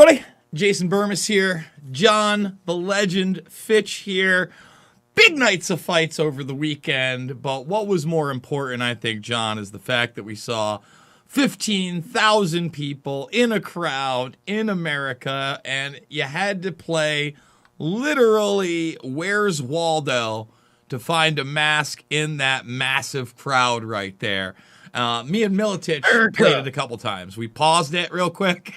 everybody, Jason Burmis here, John the Legend Fitch here. Big nights of fights over the weekend, but what was more important, I think, John, is the fact that we saw 15,000 people in a crowd in America, and you had to play literally Where's Waldo to find a mask in that massive crowd right there. Me and Militich played it a couple times. We paused it real quick.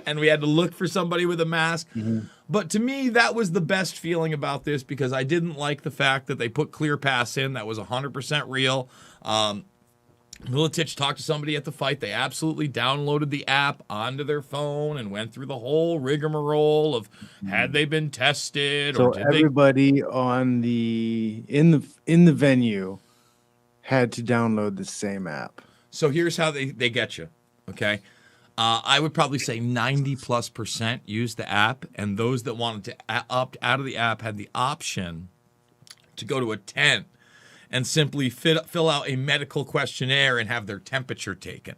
And we had to look for somebody with a mask. Mm-hmm. But to me, that was the best feeling about this because I didn't like the fact that they put Clear Pass in. That was 100% real. Militich talked to somebody at the fight. They absolutely downloaded the app onto their phone and went through the whole rigmarole of had they been tested. So or did everybody on in the venue had to download the same app. So here's how they get you, okay? I would probably say 90+% used the app, and those that wanted to opt out of the app had the option to go to a tent and simply fill out a medical questionnaire and have their temperature taken.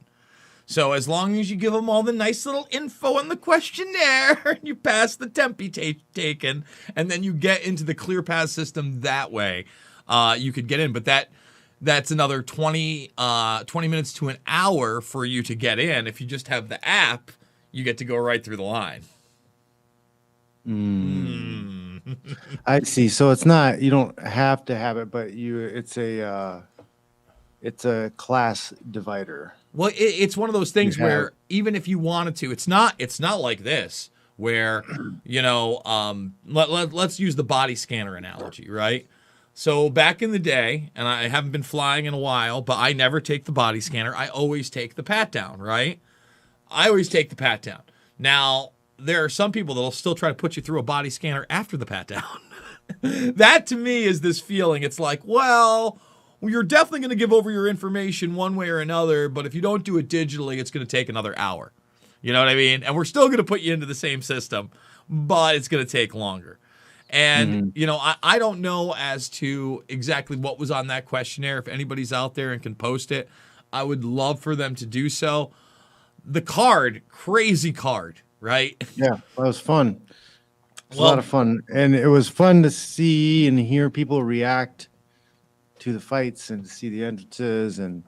So as long as you give them all the nice little info in the questionnaire, you pass the tempi taken, and then you get into the Clear Pass system that way, you could get in. But that's another 20 minutes to an hour for you to get in. If you just have the app, you get to go right through the line. I see. So it's not, you don't have to have it, but it's a class divider. Well, it's one of those things where even if you wanted to, it's not like this where, let's use the body scanner analogy, right? So back in the day, and I haven't been flying in a while, but I never take the body scanner. I always take the pat down, right? I always take the pat down. Now, there are some people that will still try to put you through a body scanner after the pat down. That to me is this feeling. It's like, well, you're definitely going to give over your information one way or another, but if you don't do it digitally, it's going to take another hour. You know what I mean? And we're still going to put you into the same system, but it's going to take longer. And, I don't know as to exactly what was on that questionnaire. If anybody's out there and can post it, I would love for them to do so. The card, crazy card, right? Yeah, that was fun. It was a lot of fun. And it was fun to see and hear people react to the fights and to see the entrances. And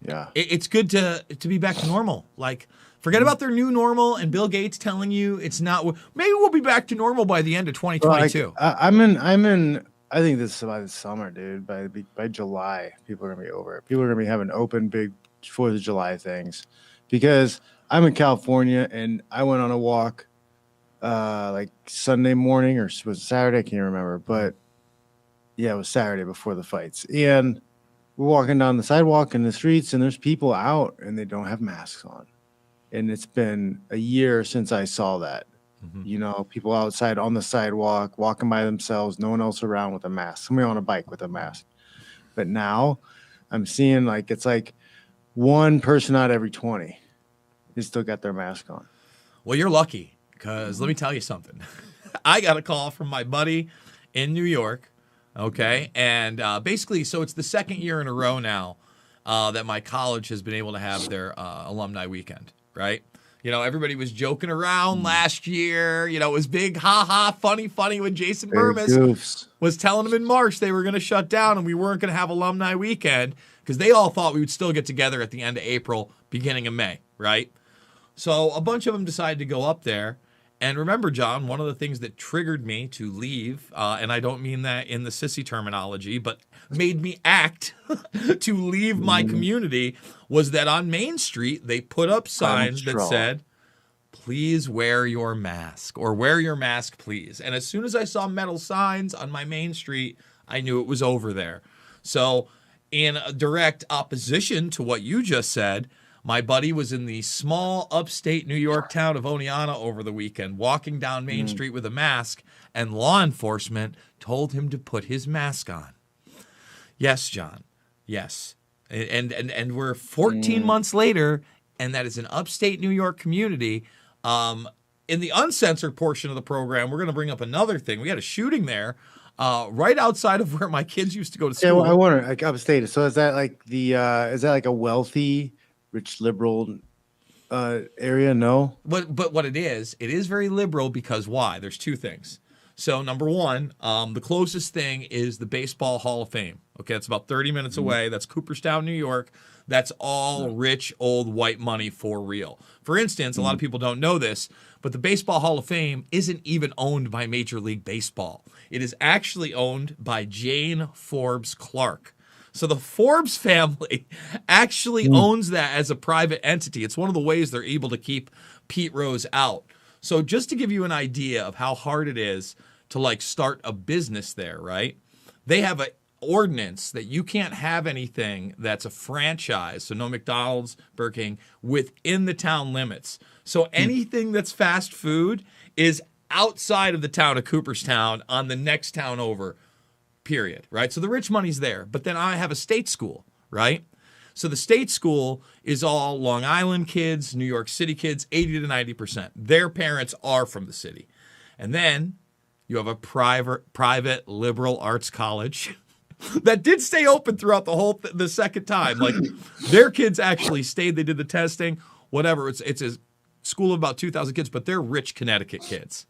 yeah, it's good to be back to normal. Like, forget about their new normal and Bill Gates telling you it's not. Maybe we'll be back to normal by the end of 2022. I'm in. I think this is by the summer, dude. By July, people are gonna be over it. People are gonna be having open big 4th of July things, because I'm in California and I went on a walk, like Sunday morning or was it Saturday? I can't remember, but yeah, it was Saturday before the fights, and we're walking down the sidewalk in the streets, and there's people out and they don't have masks on. And it's been a year since I saw that. Mm-hmm. People outside on the sidewalk, walking by themselves, no one else around with a mask, somebody on a bike with a mask. But now I'm seeing it's like one person out every 20 has still got their mask on. Well, you're lucky, because let me tell you something. I got a call from my buddy in New York, okay? And basically, so it's the second year in a row now that my college has been able to have their alumni weekend. Right? Everybody was joking around last year. It was big, funny when Jason Burmis was telling them in March they were going to shut down and we weren't going to have alumni weekend because they all thought we would still get together at the end of April, beginning of May, right? So a bunch of them decided to go up there. And remember, John, one of the things that triggered me to leave, and I don't mean that in the sissy terminology, but made me act to leave my community, was that on Main Street, they put up signs that said, please wear your mask, or wear your mask, please. And as soon as I saw metal signs on my Main Street, I knew it was over there. So in direct opposition to what you just said, my buddy was in the small upstate New York town of Oneonta over the weekend, walking down Main Street with a mask, and law enforcement told him to put his mask on. Yes, John. Yes. And we're 14 months later, and that is an upstate New York community. In the uncensored portion of the program, we're going to bring up another thing. We had a shooting there right outside of where my kids used to go to school. Yeah, well, I wonder, upstate. So is that like a wealthy, rich liberal area. No. But what it is very liberal because why? There's two things. So number one, the closest thing is the Baseball Hall of Fame. Okay, it's about 30 minutes away. That's Cooperstown, New York. That's all rich old white money for real. For instance, a lot of people don't know this, but the Baseball Hall of Fame isn't even owned by Major League Baseball. It is actually owned by Jane Forbes Clark. So the Forbes family actually owns that as a private entity. It's one of the ways they're able to keep Pete Rose out. So just to give you an idea of how hard it is to like start a business there, right? They have an ordinance that you can't have anything that's a franchise, so no McDonald's, Burger King, within the town limits. So anything that's fast food is outside of the town of Cooperstown on the next town over, period, right? So the rich money's there. But then I have a state school, right? So the state school is all Long Island kids, New York City kids, 80 to 90%. Their parents are from the city. And then you have a private liberal arts college that did stay open throughout the second time. Like their kids actually stayed. They did the testing, whatever. It's a school of about 2,000 kids, but they're rich Connecticut kids.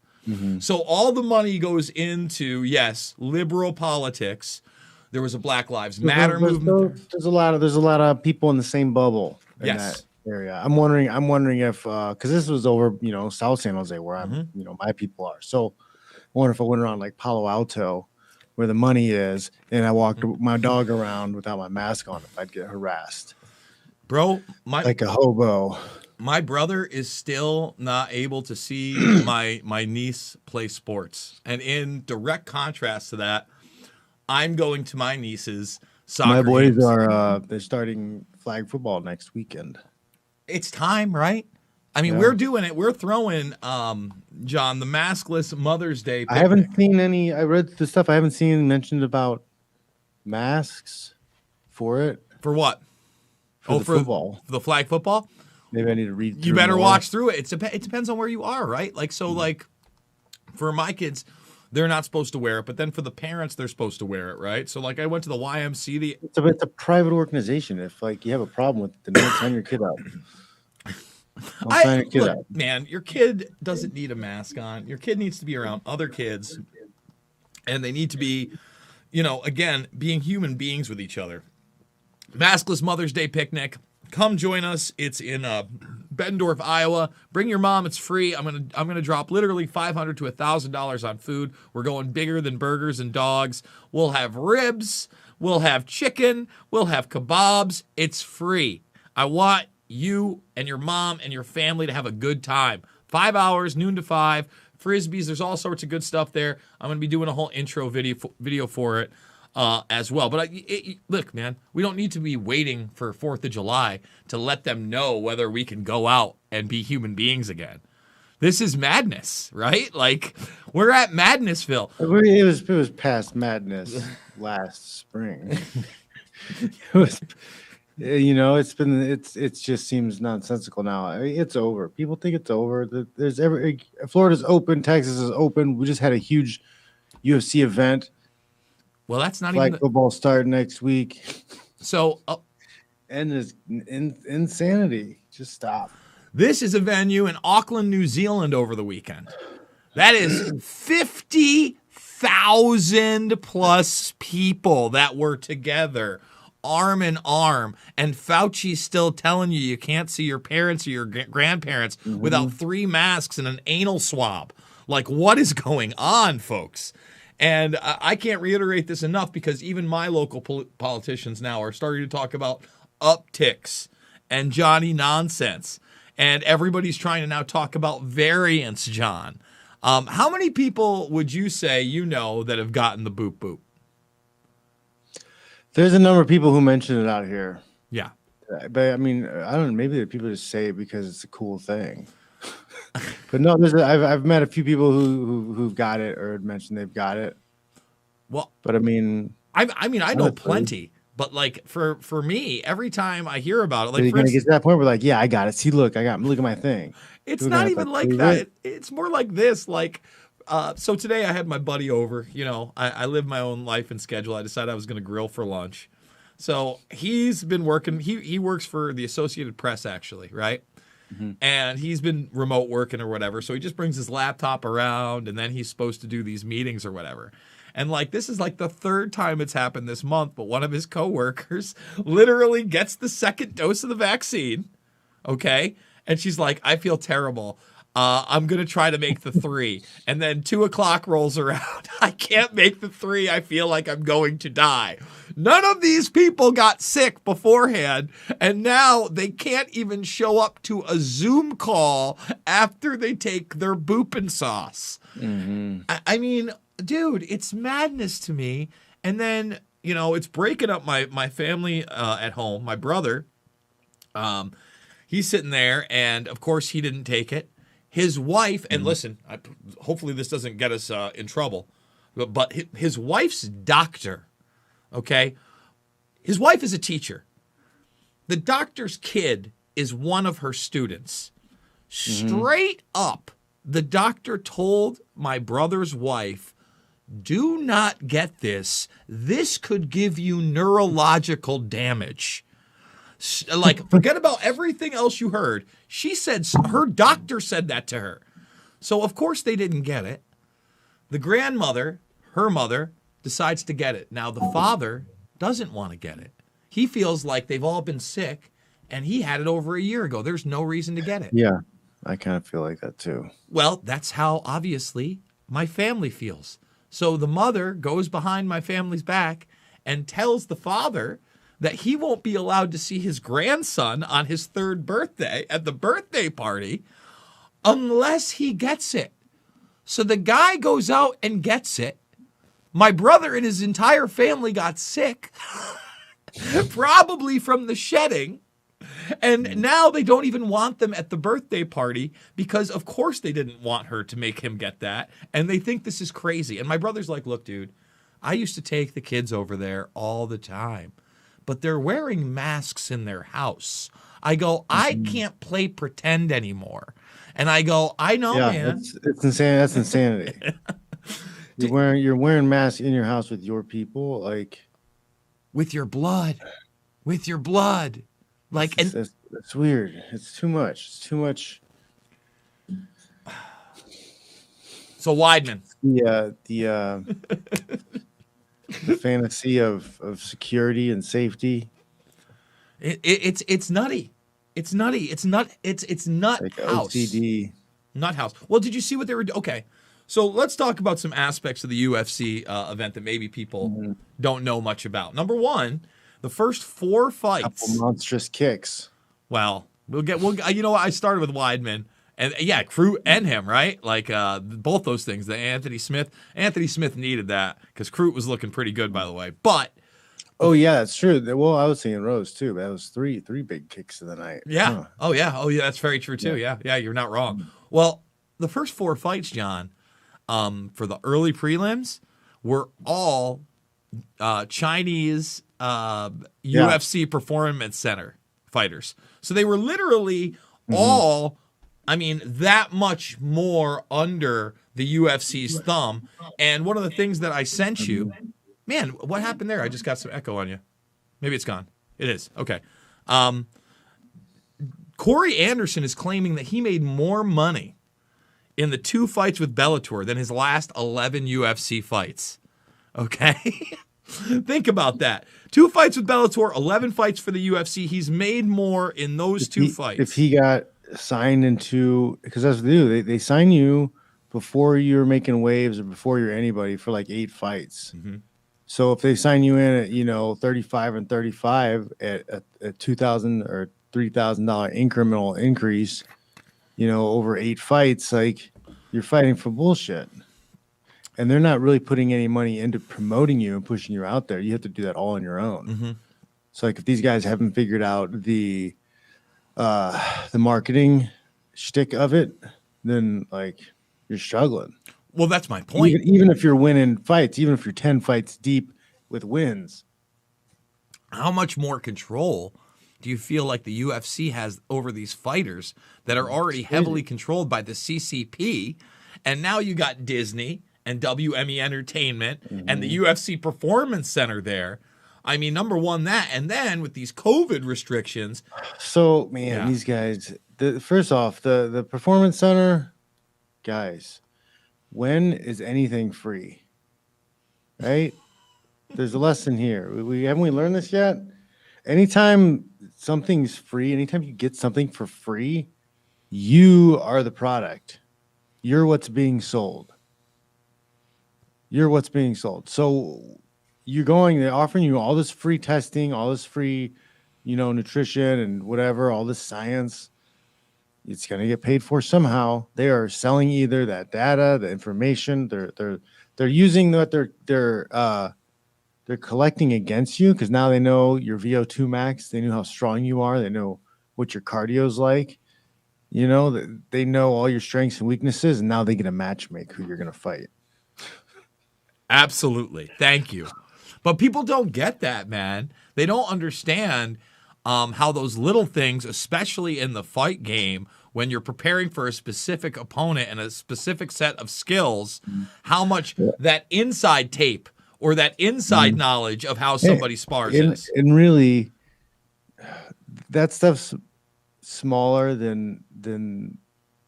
So all the money goes into, yes, liberal politics. There was a Black Lives Matter movement. There's a lot of people in the same bubble in Yes. that area. I'm wondering if because this was over, South San Jose where I'm, my people are. So I wonder if I went around like Palo Alto, where the money is, and I walked my dog around without my mask on, if I'd get harassed, Bro, like a hobo. my brother is still not able to see my niece play sports. And in direct contrast to that, I'm going to my niece's soccer My boys games. are they're starting flag football next weekend. It's time, right? I mean, Yeah. we're doing it. We're throwing, John, the maskless Mother's Day picnic. I haven't seen any. I read the stuff. I haven't seen mentioned about masks for it. For what? For the football. For the flag football? Maybe I need to read. You through better more. watch through it. It depends on where you are, right? Like, so, like, for my kids, they're not supposed to wear it, but then for the parents, they're supposed to wear it, right? So, like, I went to the YMCA. It's a private organization. If like you have a problem with it, then sign your kid up. Sign your kid Look, up. man, your kid doesn't need a mask on. Your kid needs to be around other kids, and they need to be, again, being human beings with each other. Maskless Mother's Day picnic. Come join us. It's in Bettendorf, Iowa. Bring your mom. It's free. I'm gonna drop literally $500 to $1,000 on food. We're going bigger than burgers and dogs. We'll have ribs. We'll have chicken. We'll have kebabs. It's free. I want you and your mom and your family to have a good time. 5 hours, noon to 5. Frisbees. There's all sorts of good stuff there. I'm gonna be doing a whole intro video for it. As well. But look, man, we don't need to be waiting for 4th of July to let them know whether we can go out and be human beings again. This is madness, right? Like, we're at Madnessville. It was past madness last spring. It was, it just seems nonsensical now. I mean, it's over. People think it's over. Florida's open, Texas is open. We just had a huge UFC event. Well, that's not Flag even football start next week. so. And it's insanity. Just stop. This is a venue in Auckland, New Zealand over the weekend. That is 50,000 plus people that were together, arm in arm. And Fauci's still telling you can't see your parents or your grandparents without 3 masks and an anal swab. Like, what is going on, folks? And I can't reiterate this enough because even my local politicians now are starting to talk about upticks and Johnny nonsense. And everybody's trying to now talk about variants, John. How many people would you say that have gotten the boop boop? There's a number of people who mention it out here. Yeah. But I mean, I don't know. Maybe the people just say it because it's a cool thing. But no, I've met a few people who've got it or mentioned they've got it. Well, but I mean, I know plenty. But like for me, every time I hear about it, like you're gonna get to that point where like, yeah, I got it. See, look at my thing. It's not even like that. It's more like this. Like, so today I had my buddy over. I live my own life and schedule. I decided I was going to grill for lunch. So he's been working. He works for the Associated Press, actually, right? and he's been remote working or whatever. So he just brings his laptop around, and then he's supposed to do these meetings or whatever. And like, this is like the third time it's happened this month, but one of his coworkers literally gets the second dose of the vaccine. Okay. And she's like, I feel terrible. I'm going to try to make the 3. And then 2:00 rolls around. I can't make the 3. I feel like I'm going to die. None of these people got sick beforehand. And now they can't even show up to a Zoom call after they take their boopin' sauce. I mean, dude, it's madness to me. And then, you know, it's breaking up my family at home. My brother, he's sitting there, and of course he didn't take it. His wife, and listen, hopefully this doesn't get us in trouble, but his wife's doctor, okay? His wife is a teacher. The doctor's kid is one of her students. Straight up, the doctor told my brother's wife, do not get this. This could give you neurological damage. Like, forget about everything else you heard. She said, her doctor said that to her. So, of course, they didn't get it. The grandmother, her mother, decides to get it. Now, the father doesn't want to get it. He feels like they've all been sick, and he had it over a year ago. There's no reason to get it. Yeah, I kind of feel like that, too. Well, that's how, obviously, my family feels. So the mother goes behind my family's back and tells the father that he won't be allowed to see his grandson on his 3rd birthday at the birthday party unless he gets it. So the guy goes out and gets it. My brother and his entire family got sick, probably from the shedding. And now they don't even want them at the birthday party because, of course, they didn't want her to make him get that. And they think this is crazy. And my brother's like, look, dude, I used to take the kids over there all the time, but they're wearing masks in their house. I go, I can't play pretend anymore. And I go, I know, man. It's insane. That's insanity. You're wearing masks in your house with your people, like with your blood. Like, and it's weird. It's too much. It's too much. So Weidman. The fantasy of security and safety. It's nutty. It's nutty. It's nut Like house. OCD. Nut house. Well, did you see what they were doing? Okay. So let's talk about some aspects of the UFC event that maybe people don't know much about. Number one, the first 4 fights. Couple monstrous kicks. Well, you know what? I started with Weidman. And yeah, Crute and him, right? Like both those things. The Anthony Smith needed that because Crute was looking pretty good, by the way. But oh yeah, that's true. Well, I was seeing Rose too. But that was three big kicks of the night. Yeah. Huh. Oh yeah. That's very true too. Yeah. You're not wrong. Well, the first 4 fights, John, for the early prelims were all Chinese UFC Performance Center fighters. So they were literally all, I mean, that much more under the UFC's thumb. And one of the things that I sent you, man, what happened there? I just got some echo on you. Maybe it's gone. It is. Okay. Corey Anderson is claiming that he made more money in the 2 fights with Bellator than his last 11 UFC fights. Okay? Think about that. 2 fights with Bellator, 11 fights for the UFC. He's made more in those 2 fights. If he got signed into, because that's what they do. They sign you before you're making waves or before you're anybody for like 8 fights. So if they sign you in at 35 and 35 at $2,000 or $3,000 incremental increase, over 8 fights, like you're fighting for bullshit. And they're not really putting any money into promoting you and pushing you out there. You have to do that all on your own. So like if these guys haven't figured out the marketing shtick of it, then like you're struggling. Well, that's my point. Even if you're winning fights, even if you're 10 fights deep with wins. How much more control do you feel like the UFC has over these fighters that are already heavily controlled by the CCP? And now you got Disney and WME Entertainment and the UFC Performance Center there. I mean, number one, that, and then with these COVID restrictions. So man, Yeah. these guys. First off, the performance center guys. When is anything free? Right? There's a lesson here. We haven't we learned this yet? Anytime something's free, anytime you get something for free, you are the product. You're what's being sold. You're what's being sold. So they're offering you all this free testing, all this free, nutrition and whatever, all this science. It's going to get paid for somehow. They are selling either that data, the information. They're using what they're collecting against you because now they know your VO2 max. They know how strong you are. They know what your cardio's like. They know all your strengths and weaknesses, and now they get to match make who you're going to fight. Absolutely. Thank you. But people don't get that, man. They don't understand how those little things, especially in the fight game, when you're preparing for a specific opponent and a specific set of skills, how much that inside tape or that inside knowledge of how somebody spars is. And really, that stuff's smaller than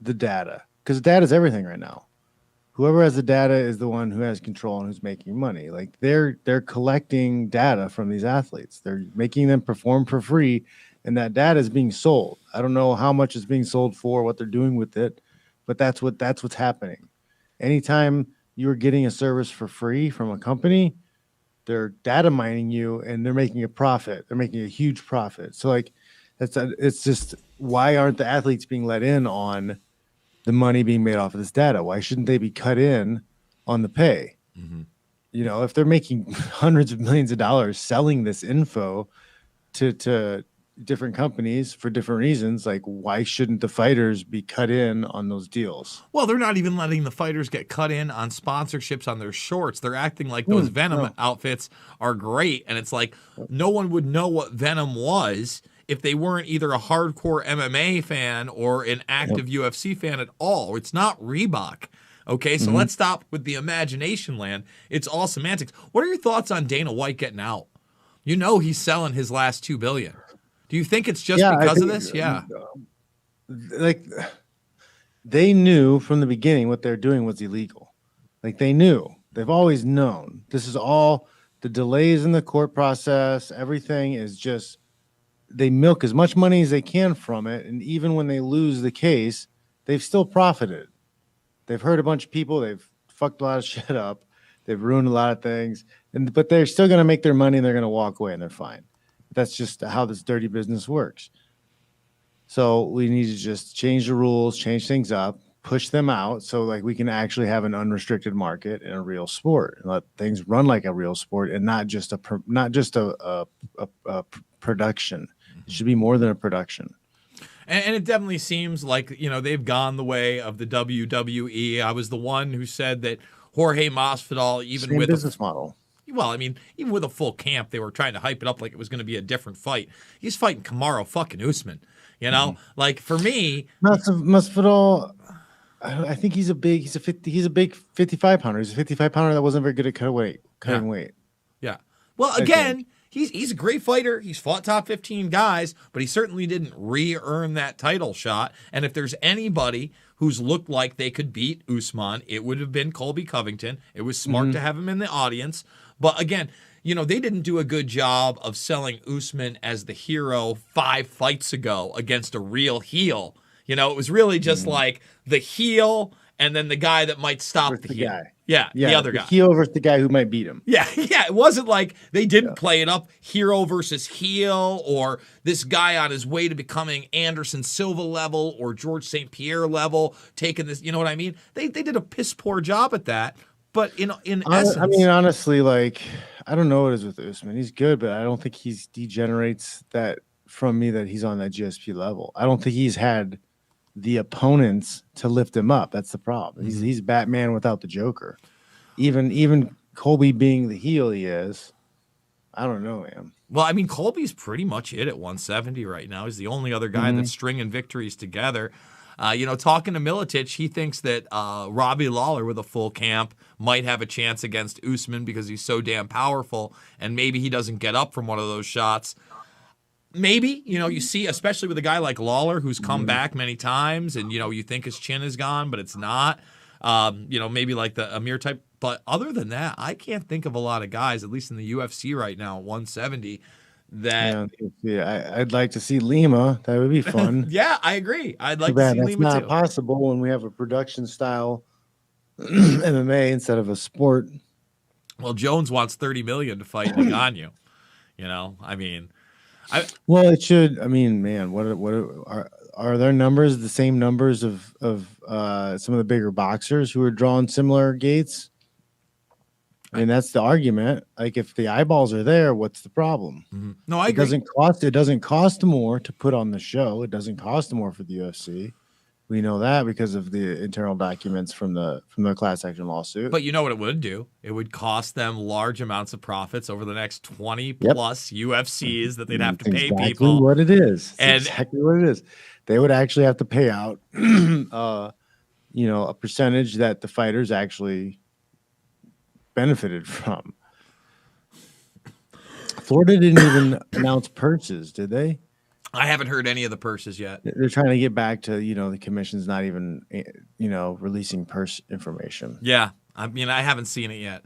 the data, because data is everything right now. Whoever has the data is the one who has control and who's making money. Like they're collecting data from these athletes. They're making them perform for free, and that data is being sold. I don't know how much is being sold for, what they're doing with it, but that's what's happening. Anytime you're getting a service for free from a company, they're data mining you and they're making a profit. They're making a huge profit. So like it's just, why aren't the athletes being let in on the money being made off of this data? Why shouldn't they be cut in on the pay? Mm-hmm. If they're making hundreds of millions of dollars selling this info to different companies for different reasons, like why shouldn't the fighters be cut in on those deals? Well, they're not even letting the fighters get cut in on sponsorships on their shorts. They're acting like those Venom outfits are great, and it's like no one would know what Venom was if they weren't either a hardcore MMA fan or an active UFC fan at all. It's not Reebok. Okay, so let's stop with the imagination land. It's all semantics. What are your thoughts on Dana White getting out? He's selling his last $2 billion. Do you think it's just because of this? Yeah. Like they knew from the beginning what they're doing was illegal. Like they knew. They've always known. This is all the delays in the court process. Everything is just, they milk as much money as they can from it. And even when they lose the case, they've still profited. They've hurt a bunch of people. They've fucked a lot of shit up. They've ruined a lot of things. But they're still going to make their money and they're going to walk away and they're fine. That's just how this dirty business works. So we need to just change the rules, change things up, push them out so like we can actually have an unrestricted market in a real sport and let things run like a real sport and not just a production. It should be more than a production. And it definitely seems like, they've gone the way of the WWE. I was the one who said that Jorge Masvidal, even Same with business model. Well, I mean, even with a full camp, they were trying to hype it up like it was going to be a different fight. He's fighting Kamaru fucking Usman. Like for me, Masvidal, I think he's a big 55 pounder. He's a 55 pounder that wasn't very good at cutting weight. Yeah. Well, again, he's a great fighter. He's fought top 15 guys, but he certainly didn't re-earn that title shot. And if there's anybody who's looked like they could beat Usman, it would have been Colby Covington. It was smart to have him in the audience. But again, they didn't do a good job of selling Usman as the hero 5 fights ago against a real heel. It was really just like the heel and then the guy that might stop the heel. Guy. Yeah, the other guy. Heel versus the guy who might beat him. Yeah. It wasn't like they didn't play it up, hero versus heel, or this guy on his way to becoming Anderson Silva level or George St. Pierre level, taking this, you know what I mean? They did a piss poor job at that. But in essence, I mean, honestly, like I don't know what it is with Usman. He's good, but I don't think he degenerates that from me that he's on that GSP level. I don't think he's had the opponents to lift him up. That's the problem. He's Batman without the Joker. Even Colby being the heel he is, I don't know, man. Well, I mean, Colby's pretty much it at 170 right now. He's the only other guy that's stringing victories together. Talking to Miletich, he thinks that Robbie Lawler with a full camp might have a chance against Usman because he's so damn powerful, and maybe he doesn't get up from one of those shots. Maybe, you see, especially with a guy like Lawler who's come back many times, and, you think his chin is gone, but it's not. Maybe like the Amir type. But other than that, I can't think of a lot of guys, at least in the UFC right now, 170, that. Yeah, I'd like to see Lima. That would be fun. Yeah, I agree. I'd like to see That's Lima not too. possible when we have a production style MMA instead of a sport. Well, Jones wants $30 million to fight Ngannou. Well, it should. I mean, man, what are their numbers the same numbers of some of the bigger boxers who are drawing similar gates? I mean, that's the argument. Like, if the eyeballs are there, what's the problem? Mm-hmm. No, I agree. It doesn't cost more to put on the show. It doesn't cost more for the UFC. We know that because of the internal documents from the class action lawsuit. But you know what it would do? It would cost them large amounts of profits over the next 20 plus UFCs that they'd have to pay exactly people. What it is. And exactly what it is. They would actually have to pay out, a percentage that the fighters actually benefited from. Florida didn't even announce purses, did they? I haven't heard any of the purses yet. They're trying to get back to, the commission's not even, releasing purse information. Yeah. I haven't seen it yet.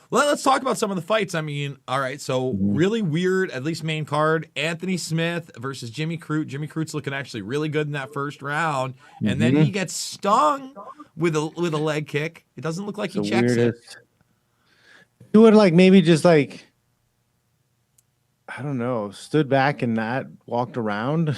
Well, let's talk about some of the fights. All right. So really weird, at least main card, Anthony Smith versus Jimmy Crute. Jimmy Crute's looking actually really good in that first round. And then he gets stung with a leg kick. It doesn't look like he checks it. He would maybe just I don't know, stood back and not walked around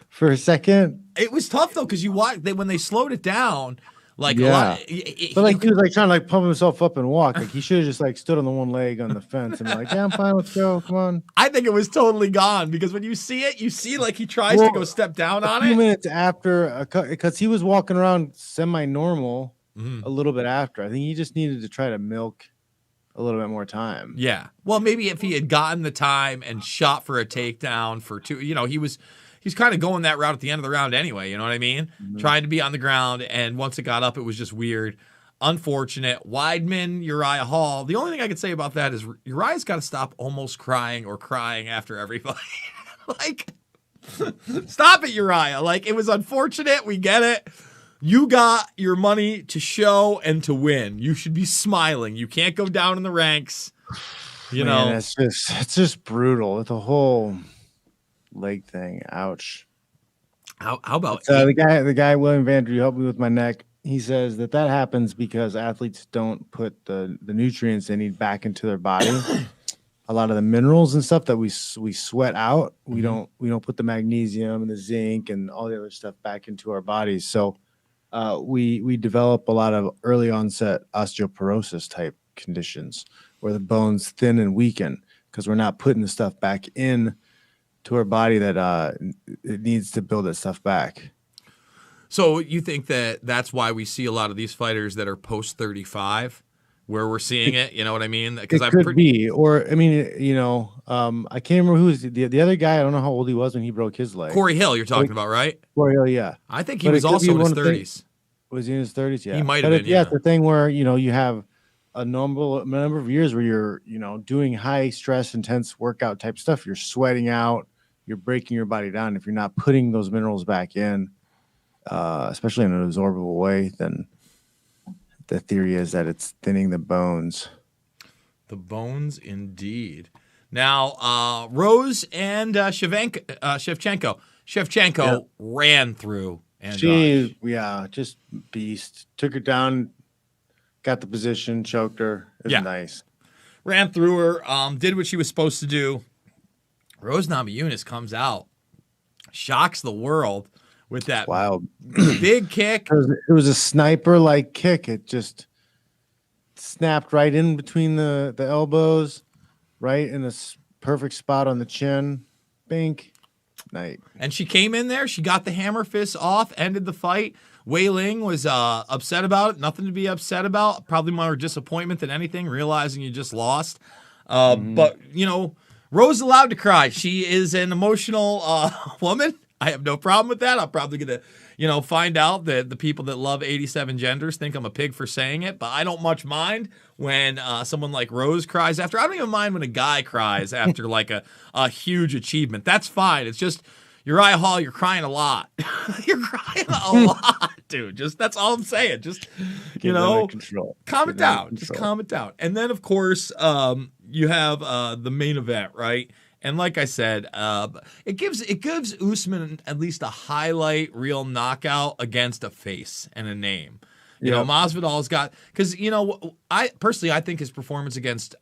for a second. It was tough though, because you watch when they slowed it down, a lot. He was trying to pump himself up and walk. He should have just stood on the one leg on the fence and yeah, I'm fine, let's go, come on. I think it was totally gone because when you see it, he tries to go step down on it. A few minutes after, because he was walking around semi-normal a little bit after. I think he just needed to try to milk a little bit more time. Yeah. Well, maybe if he had gotten the time and shot for a takedown for two, he's kind of going that route at the end of the round anyway. You know what I mean? Trying to be on the ground. And once it got up, it was just weird. Unfortunate. Weidman, Uriah Hall. The only thing I could say about that is Uriah's got to stop almost crying or crying after every fight. Stop it, Uriah. It was unfortunate. We get it. You got your money to show and to win. You should be smiling. You can't go down in the ranks. It's just brutal. The whole leg thing. Ouch. How about the guy William Vandrew helped me with my neck. He says that happens because athletes don't put the nutrients they need back into their body. A lot of the minerals and stuff that we sweat out, we don't put the magnesium and the zinc and all the other stuff back into our bodies. So we develop a lot of early onset osteoporosis type conditions where the bones thin and weaken because we're not putting the stuff back in to our body that it needs to build that stuff back. So you think that's why we see a lot of these fighters that are post 35 where we're seeing it, you know what I mean? Because I can't remember who was the other guy. I don't know how old he was when he broke his leg. Corey Hill, you're talking about, right? Corey Hill, yeah. I think he was also in his 30s. Was he in his 30s? Yeah. He might have been, yeah. It's the thing where, you have a number of years where you're, doing high stress, intense workout type stuff. You're sweating out, you're breaking your body down. If you're not putting those minerals back in, especially in an absorbable way, then the theory is that it's thinning the bones. The bones, indeed. Now, Rose and Shevchenko. Shevchenko ran through Andrade. Just beast. Took her down, got the position, choked her. It was nice. Ran through her, did what she was supposed to do. Rose Namajunas comes out, shocks the world with that big kick. It was a sniper-like kick. It just snapped right in between the elbows, right in a perfect spot on the chin. Bink. Night. And she came in there. She got the hammer fist off, ended the fight. Wei Ling was upset about it. Nothing to be upset about. Probably more disappointment than anything, realizing you just lost. But, Rose allowed to cry. She is an emotional woman. I have no problem with that. I'm probably going to, find out that the people that love 87 genders think I'm a pig for saying it, but I don't much mind when someone like Rose cries after. I don't even mind when a guy cries after like a huge achievement. That's fine. It's just Uriah Hall, you're crying a lot. You're crying a lot, dude. That's all I'm saying. Just, calm it down. Just calm it down. And then, of course, you have the main event, right? And like I said, it gives Usman at least a highlight reel knockout against a face and a name. Masvidal's got, because I personally think his performance against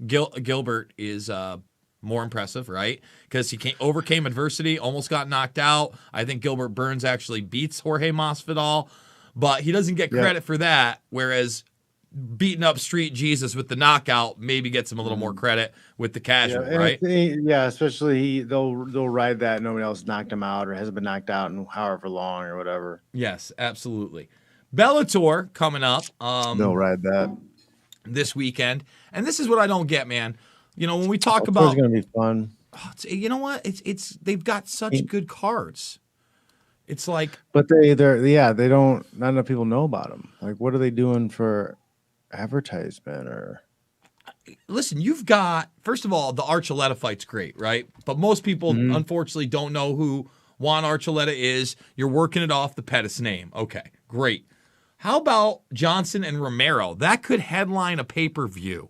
Gilbert is more impressive, right? Because he overcame adversity, almost got knocked out. I think Gilbert Burns actually beats Jorge Masvidal, but he doesn't get credit for that. Whereas beating up Street Jesus with the knockout maybe gets him a little more credit with the casual, right? Especially they'll ride that nobody else knocked him out or hasn't been knocked out in however long or whatever. Yes, absolutely. Bellator coming up. They'll ride that this weekend, and this is what I don't get, man. When we talk about, it's going to be fun. You know what? It's they've got such good cards. It's like, but they don't. Not enough people know about them. Like, what are they doing for advertisement or? Listen, you've got, first of all, the Archuleta fight's great, right? But most people, unfortunately, don't know who Juan Archuleta is. You're working it off the Pettis name. Okay, great. How about Johnson and Romero? That could headline a pay-per-view,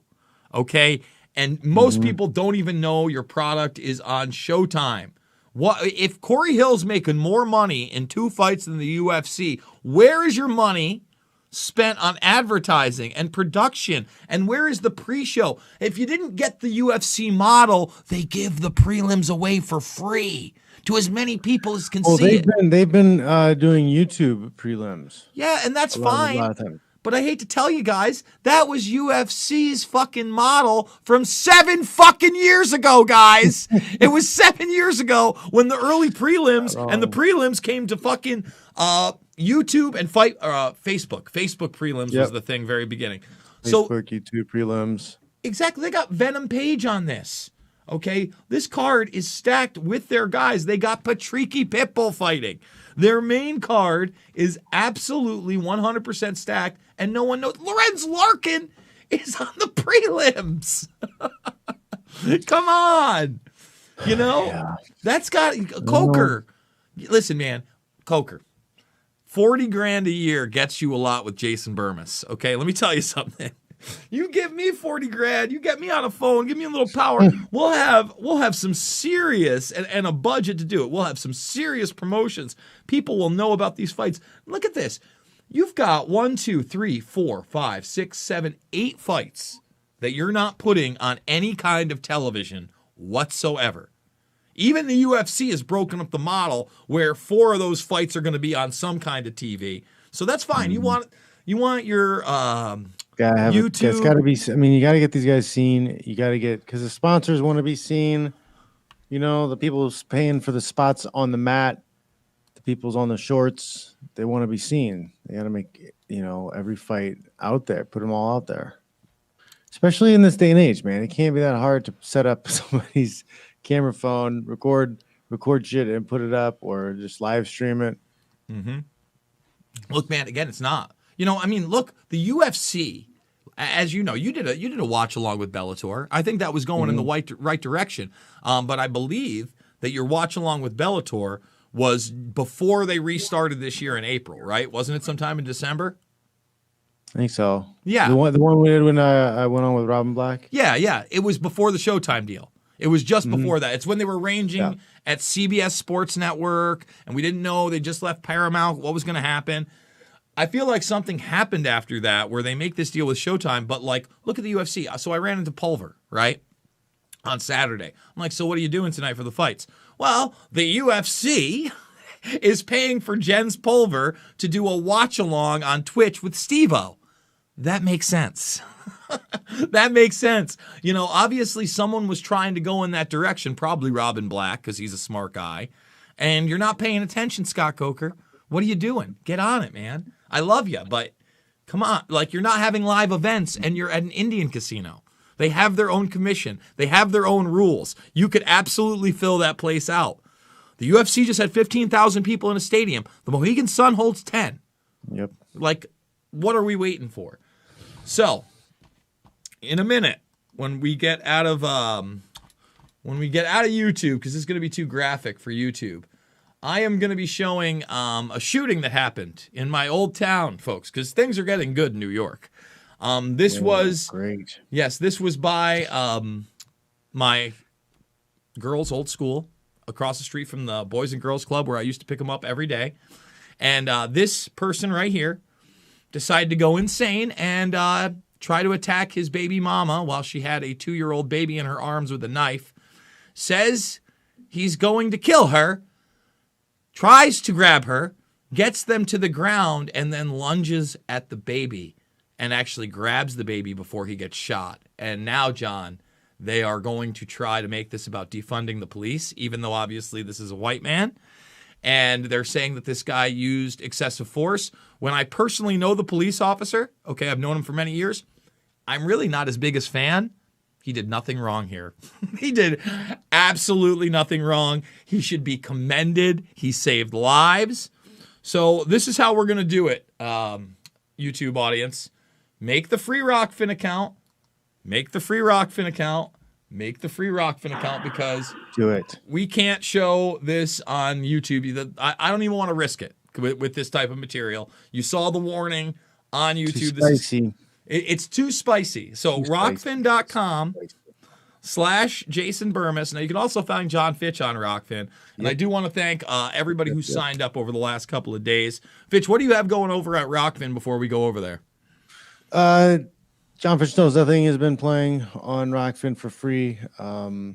okay? And most people don't even know your product is on Showtime. What if Corey Hill's making more money in 2 fights than the UFC? Where is your money spent on advertising and production? And where is the pre-show? If you didn't get the UFC model, they give the prelims away for free to as many people as can see it. They've been doing YouTube prelims. Yeah, and that's fine. A lot of time. But I hate to tell you guys, that was UFC's fucking model from 7 fucking years ago, guys. It was 7 years ago when the early prelims and the prelims came to fucking YouTube and Facebook. Facebook prelims was the thing very beginning. YouTube prelims. Exactly. They got Venom Page on this. Okay? This card is stacked with their guys. They got Patricky Pitbull fighting. Their main card is absolutely 100% stacked, and no one knows. Lorenz Larkin is on the prelims. Come on. That's got Coker. Listen, man, Coker. 40 grand a year gets you a lot with Jason Burmis. Okay, let me tell you something. You give me 40 grand, you get me on a phone, give me a little power. We'll have some serious and a budget to do it. We'll have some serious promotions. People will know about these fights. Look at this. You've got 1, 2, 3, 4, 5, 6, 7, 8 fights that you're not putting on any kind of television whatsoever. Even the UFC has broken up the model where 4 of those fights are going to be on some kind of TV. So that's fine. You want your YouTube. It's got to be. I mean, you got to get these guys seen. You got to get, because the sponsors want to be seen. The people who's paying for the spots on the mat, the people's on the shorts. They want to be seen. They got to make every fight out there. Put them all out there. Especially in this day and age, man. It can't be that hard to set up somebody's camera phone, record shit and put it up, or just live stream it. Look, man. Again, it's not. Look, the UFC, as you know, you did a watch along with Bellator. I think that was going in the right direction. But I believe that your watch along with Bellator was before they restarted this year in April, right? Wasn't it sometime in December? I think so. Yeah. The one we did when I went on with Robin Black? Yeah. It was before the Showtime deal. It was just before that. It's when they were ranging at CBS Sports Network, and we didn't know. They just left Paramount. What was going to happen? I feel like something happened after that where they make this deal with Showtime, but like, look at the UFC. So I ran into Pulver, right, on Saturday. I'm like, so what are you doing tonight for the fights? Well, the UFC is paying for Jens Pulver to do a watch-along on Twitch with Steve-O. That makes sense. That makes sense. Obviously someone was trying to go in that direction, probably Robin Black, because he's a smart guy. And you're not paying attention, Scott Coker. What are you doing? Get on it, man. I love you, but come on. Like, you're not having live events and you're at an Indian casino. They have their own commission. They have their own rules. You could absolutely fill that place out. The UFC just had 15,000 people in a stadium. The Mohegan Sun holds 10. Yep. Like, what are we waiting for? So, in a minute, when we get out of YouTube, because this is going to be too graphic for YouTube, I am going to be showing a shooting that happened in my old town, folks, because things are getting good in New York. This was great. Yes, this was by my girls' old school across the street from the Boys and Girls Club where I used to pick them up every day. And this person right here decided to go insane and try to attack his baby mama while she had a 2-year-old baby in her arms with a knife. Says he's going to kill her, tries to grab her, gets them to the ground, and then lunges at the baby and actually grabs the baby before he gets shot. And now, John, they are going to try to make this about defunding the police, even though obviously this is a white man. And they're saying that this guy used excessive force. When I personally know the police officer, okay, I've known him for many years, I'm really not his biggest fan. He did nothing wrong here. He did absolutely nothing wrong. He should be commended. He saved lives. So this is how we're going to do it, YouTube audience. Make the free Rockfin account. Make the free Rockfin account. Make the free Rockfin account because do it. We can't show this on YouTube. I don't even want to risk it with this type of material. You saw the warning on YouTube. Too spicy. It's too spicy. So rockfin.com/Jason Burmis. Now you can also find John Fitch on Rockfin. And I do want to thank everybody who signed up over the last couple of days. Fitch, what do you have going over at Rockfin before we go over there? John Fitch Knows Nothing has been playing on Rockfin for free. I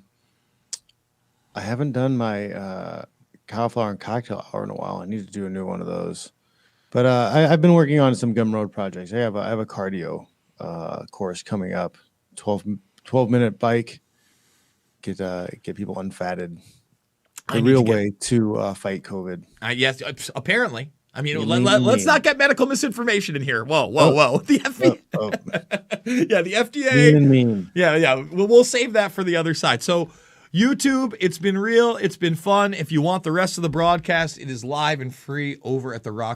haven't done my cauliflower and cocktail hour in a while. I need to do a new one of those. But I've been working on some Gumroad projects. I have a cardio course coming up, 12-minute bike, get people unfatted. The real way to fight COVID. Yes, apparently. I mean, let's not get medical misinformation in here. Whoa. The FDA. Yeah, the FDA. Mean. Yeah. We'll save that for the other side. So YouTube, it's been real. It's been fun. If you want the rest of the broadcast, it is live and free over at the Rock.